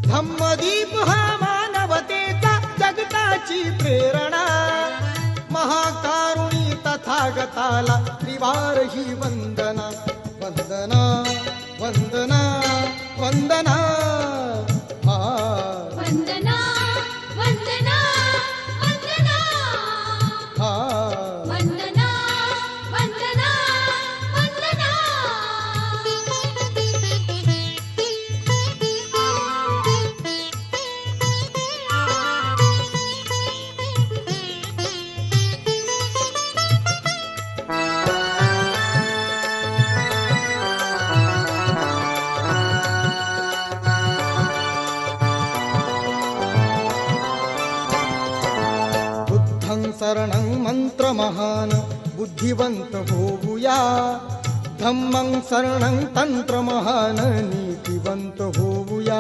धम्मदीप हा मानवतेचा जगताची प्रेरणा, महाकारुणी तथागताला त्रिवार ही वंदना. वंदना वंदना वंदना हा वंदना वंदना वंदना हा वंदना वंदना वंदना. बुद्धं शरणं मंत्रमहान बुद्धिवंत होऊया, धम्मं शरणं तंत्रमहान नीतिवंत होऊया.